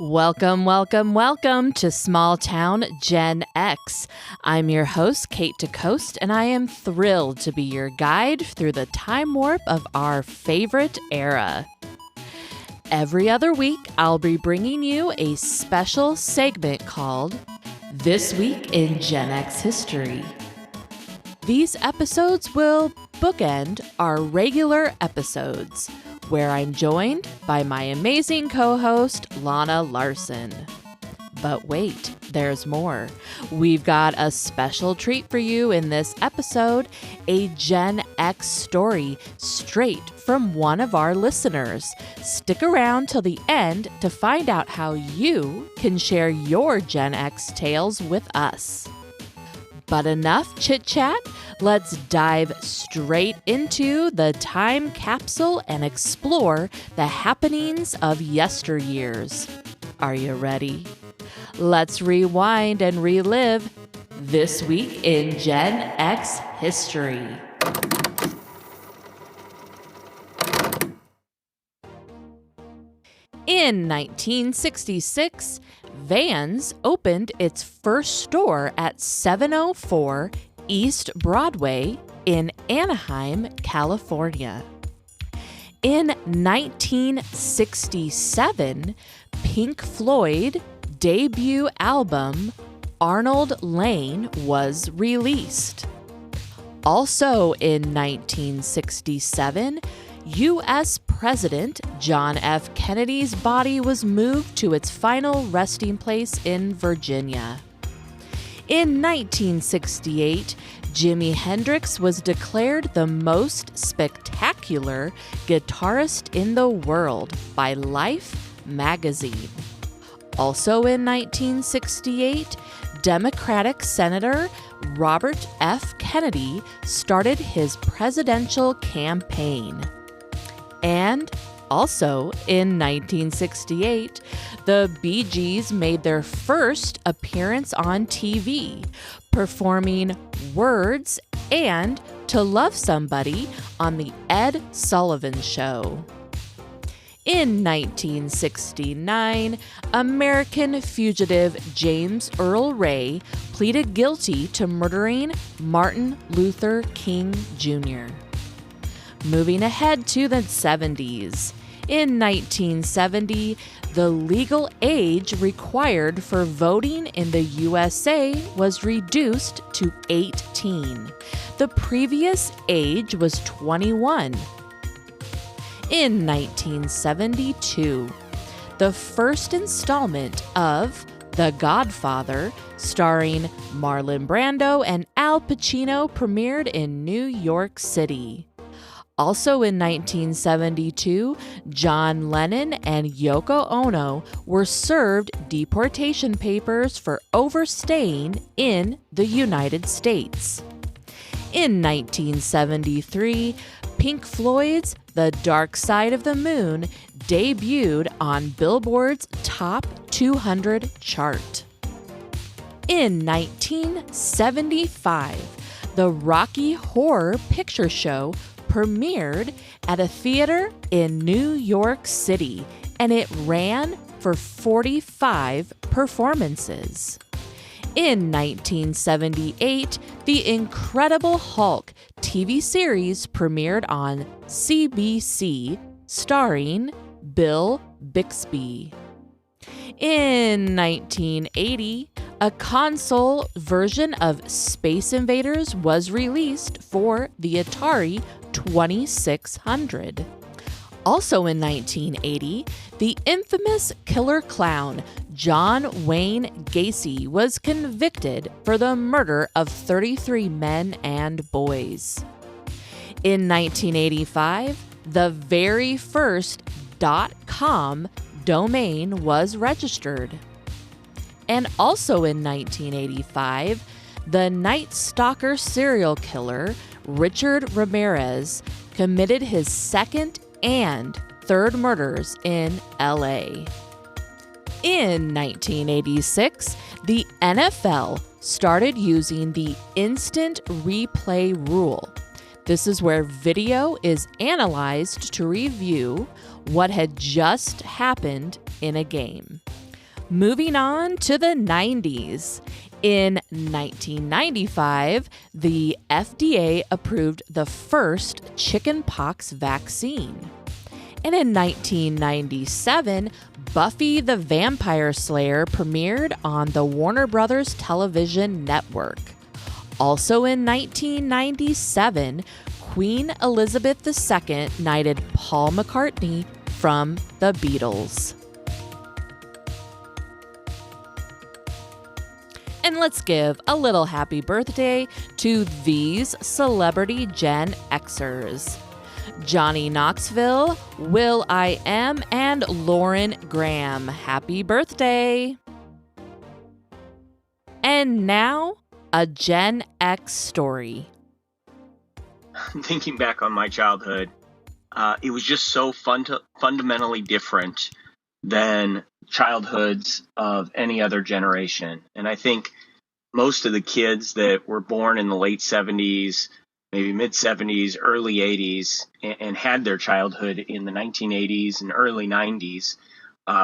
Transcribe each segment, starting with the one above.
Welcome, welcome, welcome to Small Town Gen X. I'm your host, Kate DeCoste, and I am thrilled to be your guide through the time warp of our favorite era. Every other week, I'll be bringing you a special segment called This Week in Gen X History. These episodes will bookend our regular episodes, where I'm joined by my amazing co-host, Lana Larson. But wait, there's more. We've got a special treat for you in this episode, a Gen X story straight from one of our listeners. Stick around till the end to find out how you can share your Gen X tales with us. But enough chit-chat, let's dive straight into the time capsule and explore the happenings of yesteryears. Are you ready? Let's rewind and relive This Week in Gen X History. In 1966, Vans opened its first store at 704 East Broadway in Anaheim, California. In 1967, Pink Floyd debut album Arnold Layne was released. Also in 1967, U.S. President John F. Kennedy's body was moved to its final resting place in Virginia. In 1968, Jimi Hendrix was declared the most spectacular guitarist in the world by Life magazine. Also in 1968, Democratic Senator Robert F. Kennedy started his presidential campaign. And also in 1968, the Bee Gees made their first appearance on TV, performing Words and To Love Somebody on The Ed Sullivan Show. In 1969, American fugitive James Earl Ray pleaded guilty to murdering Martin Luther King Jr. Moving ahead to the 70s. In 1970, the legal age required for voting in the USA was reduced to 18. The previous age was 21. In 1972, the first installment of The Godfather, starring Marlon Brando and Al Pacino, premiered in New York City. Also in 1972, John Lennon and Yoko Ono were served deportation papers for overstaying in the United States. In 1973, Pink Floyd's The Dark Side of the Moon debuted on Billboard's Top 200 chart. In 1975, the Rocky Horror Picture Show premiered at a theater in New York City, and it ran for 45 performances. In 1978, The Incredible Hulk TV series premiered on CBC, starring Bill Bixby. In 1980, a console version of Space Invaders was released for the Atari 2600. Also in 1980, the infamous killer clown John Wayne Gacy was convicted for the murder of 33 men and boys. In 1985, the very first .com domain was registered. And also in 1985, the Night Stalker serial killer Richard Ramirez committed his second and third murders in LA. In 1986, the NFL started using the instant replay rule. This is where video is analyzed to review what had just happened in a game. Moving on to the 90s. In 1995, the FDA approved the first chickenpox vaccine. And in 1997, Buffy the Vampire Slayer premiered on the Warner Brothers television network. Also in 1997, Queen Elizabeth II knighted Paul McCartney from the Beatles. And let's give a little happy birthday to these celebrity Gen Xers: Johnny Knoxville, Will I Am, and Lauren Graham. Happy birthday! And now, a Gen X story. Thinking back on my childhood, it was just so fundamentally different than childhoods of any other generation. And I think most of the kids that were born in the late 70s, maybe mid 70s, early 80s, and had their childhood in the 1980s and early 90s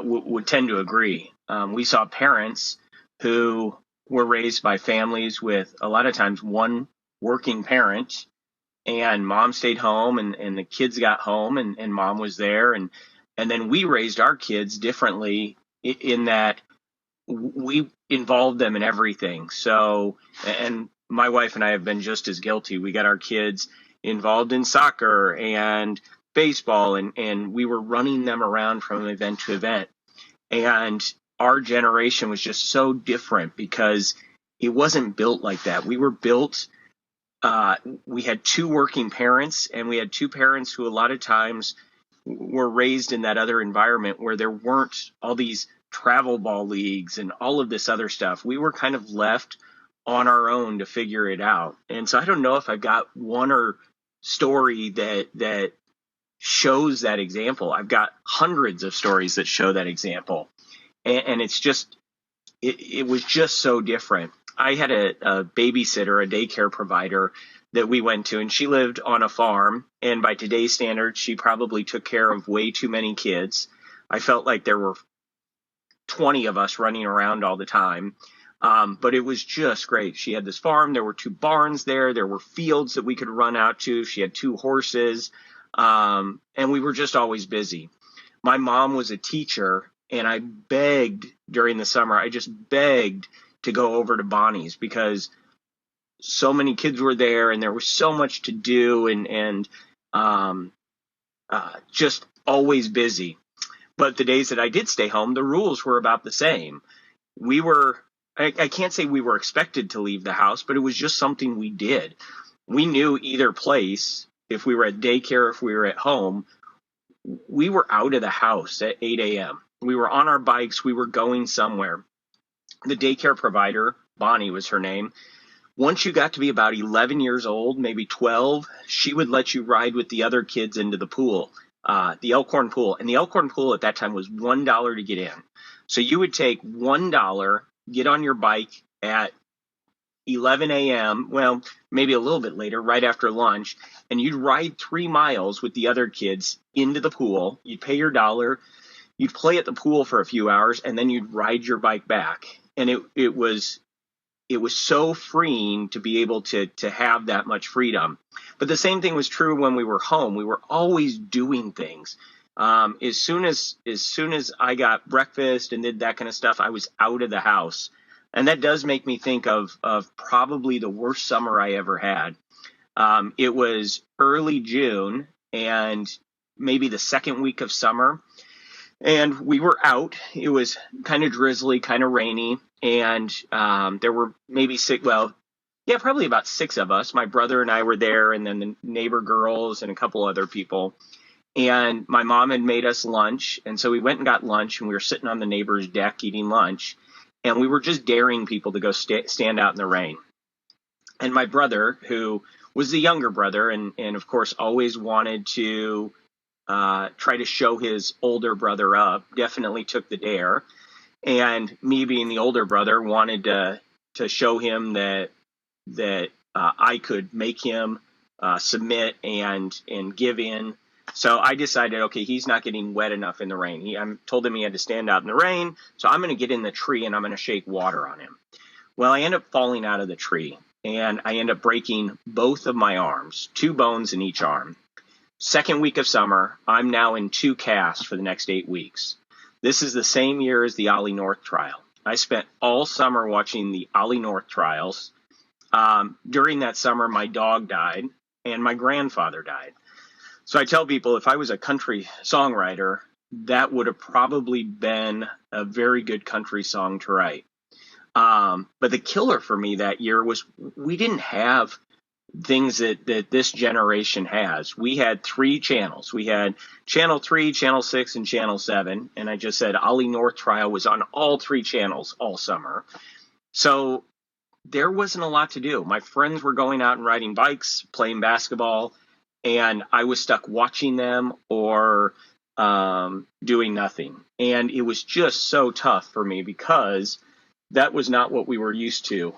would tend to agree. We saw parents who were raised by families with a lot of times one working parent, and mom stayed home and the kids got home and mom was there. And then we raised our kids differently in that we involved them in everything. So, and my wife and I have been just as guilty. We got our kids involved in soccer and baseball, and we were running them around from event to event. And our generation was just so different because it wasn't built like that. We were built, we had two working parents, and we had two parents who a lot of times were raised in that other environment where there weren't all these travel ball leagues and all of this other stuff. We were kind of left on our own to figure it out. And so I don't know if I've got one or story that shows that example. I've got hundreds of stories that show that example. And it's just, it was just so different. I had a babysitter, a daycare provider that we went to, and she lived on a farm. And by today's standards, she probably took care of way too many kids. I felt like there were 20 of us running around all the time. But it was just great. She had this farm. There were two barns there. There were fields that we could run out to. She had two horses. And we were just always busy. My mom was a teacher, and I begged during the summer. I just begged to go over to Bonnie's because so many kids were there and there was so much to do and just always busy. But the days that I did stay home, the rules were about the same. I can't say we were expected to leave the house, but it was just something we did. We knew either place, if we were at daycare, if we were at home, we were out of the house at 8 a.m. We were on our bikes. We were going somewhere. The daycare provider, Bonnie was her name, once you got to be about 11 years old, maybe 12, she would let you ride with the other kids into the pool, the Elkhorn pool. And the Elkhorn pool at that time was $1 to get in. So you would take $1, get on your bike at 11 a.m., well, maybe a little bit later, right after lunch, and you'd ride 3 miles with the other kids into the pool. You'd pay your $1, you'd play at the pool for a few hours, and then you'd ride your bike back. And it was so freeing to be able to have that much freedom. But the same thing was true when we were home. We were always doing things. As soon as I got breakfast and did that kind of stuff, I was out of the house. And that does make me think of probably the worst summer I ever had. It was early June and maybe the second week of summer. And we were out. It was kind of drizzly, kind of rainy. And there were maybe probably about 6 of us. My brother and I were there, and then the neighbor girls and a couple other people. And my mom had made us lunch. And so we went and got lunch, and we were sitting on the neighbor's deck eating lunch. And we were just daring people to go stand out in the rain. And my brother, who was the younger brother and of course always wanted to try to show his older brother up, definitely took the dare. And me being the older brother wanted to show him that I could make him submit and give in. So I decided, okay, he's not getting wet enough in the rain. I told him he had to stand out in the rain, so I'm going to get in the tree and I'm going to shake water on him. Well, I end up falling out of the tree, and I end up breaking both of my arms, 2 bones in each arm. Second week of summer, I'm now in 2 casts for the next 8 weeks. This is the same year as the Ollie North trial. I spent all summer watching the Ollie North trials. During that summer, my dog died and my grandfather died. So I tell people, if I was a country songwriter, that would have probably been a very good country song to write. But the killer for me that year was we didn't have things that this generation has. We had 3 channels. We had Channel 3, Channel 6, and Channel 7. And I just said Ollie North trial was on all 3 channels all summer. So there wasn't a lot to do. My friends were going out and riding bikes, playing basketball, and I was stuck watching them or doing nothing. And it was just so tough for me because that was not what we were used to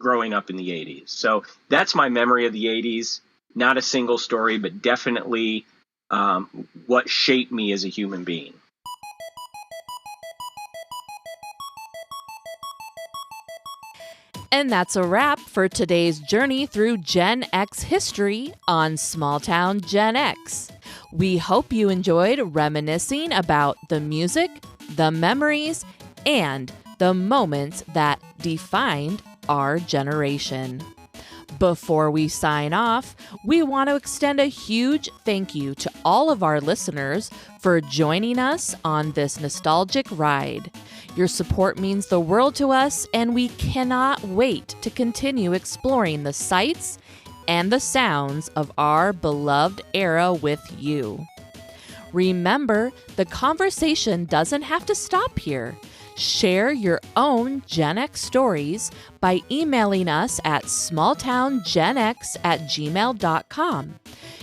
growing up in the 80s. So that's my memory of the 80s. Not a single story, but definitely what shaped me as a human being. And that's a wrap for today's journey through Gen X history on Small Town Gen X. We hope you enjoyed reminiscing about the music, the memories, and the moments that defined our generation. Before we sign off, we want to extend a huge thank you to all of our listeners for joining us on this nostalgic ride. Your support means the world to us, and we cannot wait to continue exploring the sights and the sounds of our beloved era with you. Remember, the conversation doesn't have to stop here. Share your own Gen X stories by emailing us at smalltowngenx@gmail.com.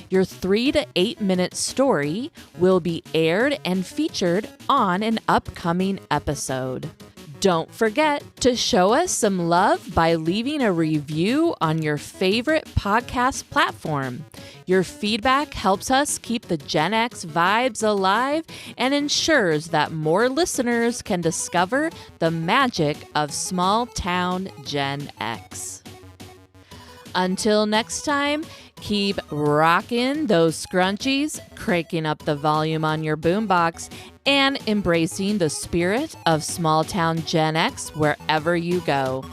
Your 3 to 8 minute story will be aired and featured on an upcoming episode. Don't forget to show us some love by leaving a review on your favorite podcast platform. Your feedback helps us keep the Gen X vibes alive and ensures that more listeners can discover the magic of Small Town Gen X. Until next time, keep rocking those scrunchies, cranking up the volume on your boombox, and embracing the spirit of Small Town Gen X wherever you go.